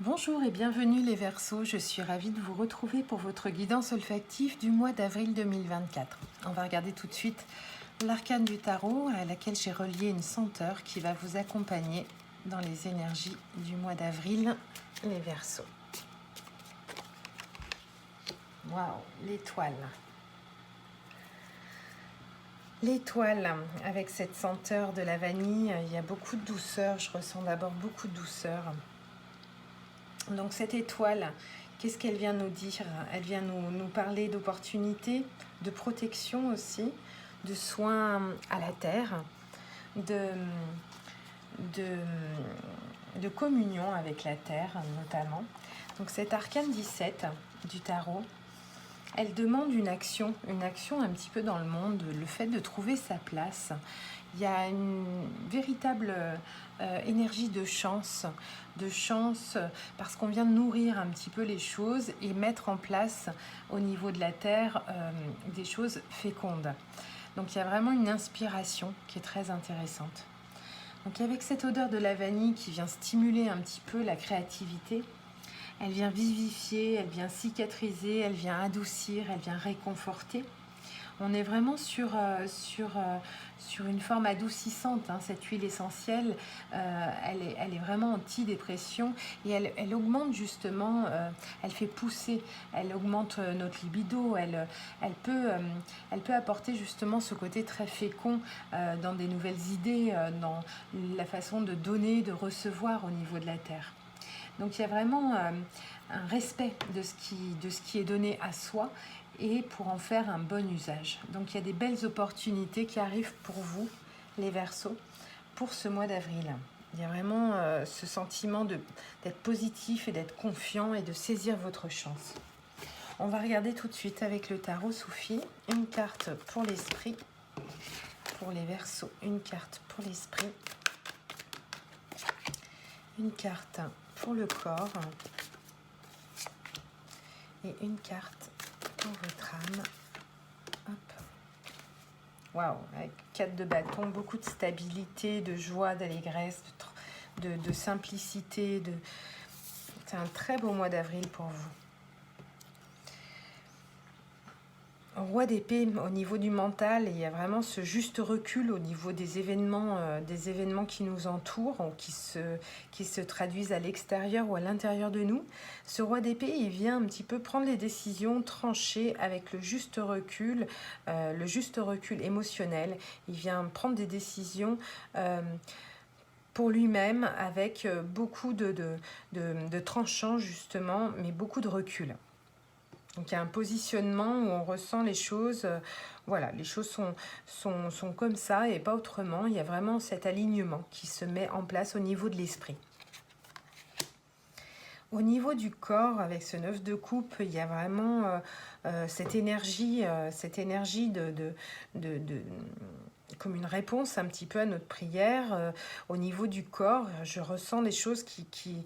Bonjour et bienvenue les Verseaux, je suis ravie de vous retrouver pour votre guidance olfactive du mois d'avril 2024. On va regarder tout de suite l'arcane du tarot à laquelle j'ai relié une senteur qui va vous accompagner dans les énergies du mois d'avril, les Verseaux. Waouh, l'étoile. L'étoile, avec cette senteur de la vanille, il y a beaucoup de douceur, je ressens d'abord beaucoup de douceur. Donc cette étoile, qu'est-ce qu'elle vient nous dire? Elle vient nous parler d'opportunités, de protection aussi, de soins à la terre, de communion avec la terre notamment. Donc cette arcane 17 du tarot, elle demande une action un petit peu dans le monde, le fait de trouver sa place. Il y a une véritable énergie de chance parce qu'on vient de nourrir un petit peu les choses et mettre en place au niveau de la terre des choses fécondes. Donc il y a vraiment une inspiration qui est très intéressante. Donc avec cette odeur de la vanille qui vient stimuler un petit peu la créativité, elle vient vivifier, elle vient cicatriser, elle vient adoucir, elle vient réconforter. On est vraiment sur une forme adoucissante, hein. Cette huile essentielle, elle est vraiment anti-dépression et elle augmente justement, elle fait pousser, elle augmente notre libido, elle peut apporter justement ce côté très fécond dans des nouvelles idées, dans la façon de donner, de recevoir au niveau de la terre. Donc il y a vraiment un respect de ce qui est donné à soi et pour en faire un bon usage. Donc il y a des belles opportunités qui arrivent pour vous, les Verseaux, pour ce mois d'avril. Il y a vraiment ce sentiment d'être positif et d'être confiant et de saisir votre chance. On va regarder tout de suite avec le tarot Soufi, une carte pour l'esprit, pour les Verseaux, une carte pour l'esprit, une carte pour le corps et une carte pour votre âme. Hop. Waouh, avec 4 de bâton, beaucoup de stabilité, de joie, d'allégresse, de simplicité. C'est un très beau mois d'avril pour vous. Roi d'épée, au niveau du mental, il y a vraiment ce juste recul au niveau des événements qui nous entourent, ou qui se traduisent à l'extérieur ou à l'intérieur de nous. Ce roi d'épée, il vient un petit peu prendre les décisions tranchées avec le juste recul émotionnel. Il vient prendre des décisions pour lui-même avec beaucoup de tranchants justement, mais beaucoup de recul. Donc il y a un positionnement où on ressent les choses, voilà, les choses sont comme ça et pas autrement. Il y a vraiment cet alignement qui se met en place au niveau de l'esprit. Au niveau du corps, avec ce 9 de coupe, il y a vraiment cette énergie comme une réponse un petit peu à notre prière. Au niveau du corps, je ressens des choses qui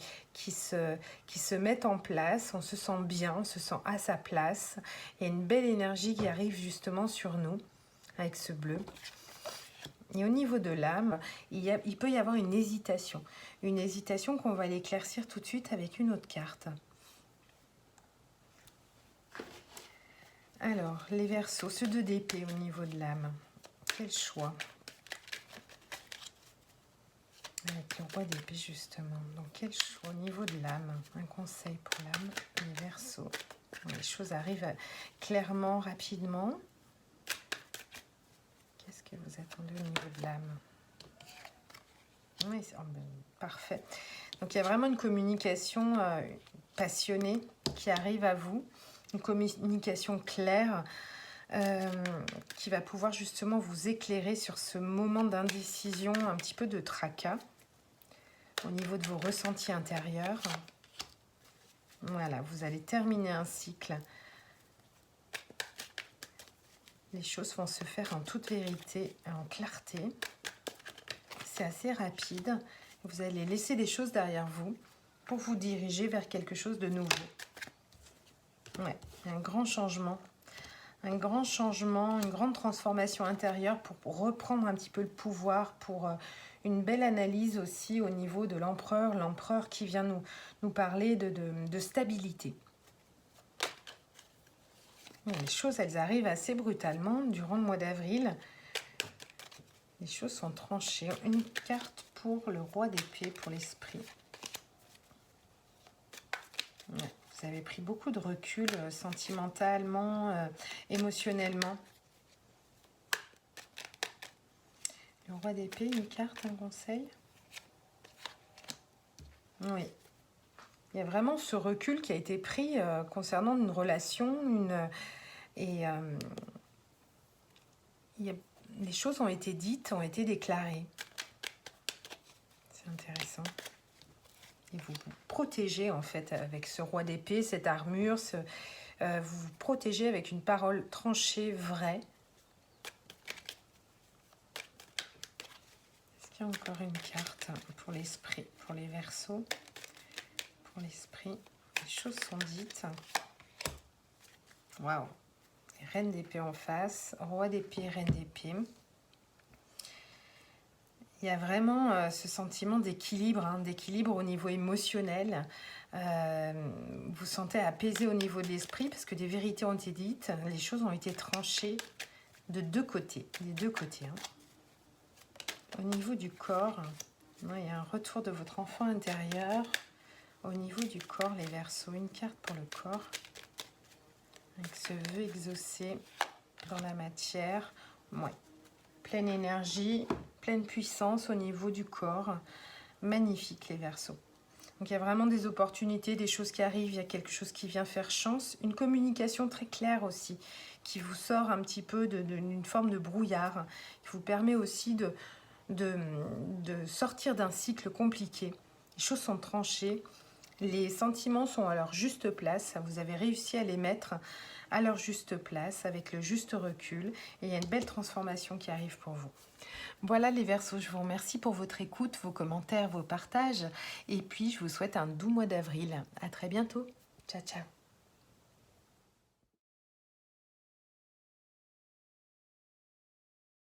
se mettent en place. On se sent bien, on se sent à sa place. Il y a une belle énergie qui arrive justement sur nous avec ce bleu. Et au niveau de l'âme, il peut y avoir une hésitation qu'on va l'éclaircir tout de suite avec une autre carte. Alors, les Verseaux, ce 2 d'épée au niveau de l'âme. Quel choix? Avec le roi d'épée justement. Donc quel choix au niveau de l'âme? Un conseil pour l'âme, les Verseaux. Les choses arrivent clairement, rapidement. Qu'est-ce que vous attendez au niveau de l'âme? Oui, parfait. Donc il y a vraiment une communication passionnée qui arrive à vous. Une communication claire qui va pouvoir justement vous éclairer sur ce moment d'indécision, un petit peu de tracas au niveau de vos ressentis intérieurs. Voilà, vous allez terminer un cycle. Les choses vont se faire en toute vérité et en clarté. C'est assez rapide. Vous allez laisser des choses derrière vous pour vous diriger vers quelque chose de nouveau. Ouais, un grand changement un grand changement, une grande transformation intérieure pour reprendre un petit peu le pouvoir, pour une belle analyse aussi au niveau de l'empereur qui vient nous parler de stabilité. Les choses, elles arrivent assez brutalement durant le mois d'avril. Les choses sont tranchées. Une carte pour le roi d'épée, pour l'esprit. Ouais, vous avez pris beaucoup de recul sentimentalement, émotionnellement. Le roi d'épée, une carte, un conseil. Oui. Il y a vraiment ce recul qui a été pris concernant une relation, les choses ont été dites, ont été déclarées. C'est intéressant. Et vous vous protégez en fait avec ce roi d'épée, cette armure, vous vous protégez avec une parole tranchée, vraie. Est-ce qu'il y a encore une carte pour l'esprit, pour les Verseaux? Pour l'esprit, les choses sont dites. Waouh! Reine d'épée en face, roi d'épée, reine d'épée. Il y a vraiment ce sentiment d'équilibre, d'équilibre au niveau émotionnel. Vous sentez apaisé au niveau de l'esprit parce que des vérités ont été dites, les choses ont été tranchées de deux côtés, des deux côtés. Au niveau du corps, il y a un retour de votre enfant intérieur. Au niveau du corps, les Verseaux, une carte pour le corps. Avec ce vœu exaucé dans la matière. Ouais. Pleine énergie, pleine puissance au niveau du corps. Magnifique les Verseaux. Donc il y a vraiment des opportunités, des choses qui arrivent, il y a quelque chose qui vient faire chance. Une communication très claire aussi, qui vous sort un petit peu d'une forme de brouillard, qui vous permet aussi de sortir d'un cycle compliqué. Les choses sont tranchées, les sentiments sont à leur juste place, vous avez réussi à les mettre à leur juste place, avec le juste recul, et il y a une belle transformation qui arrive pour vous. Voilà les Verseaux, je vous remercie pour votre écoute, vos commentaires, vos partages, et puis je vous souhaite un doux mois d'avril. À très bientôt. Ciao, ciao.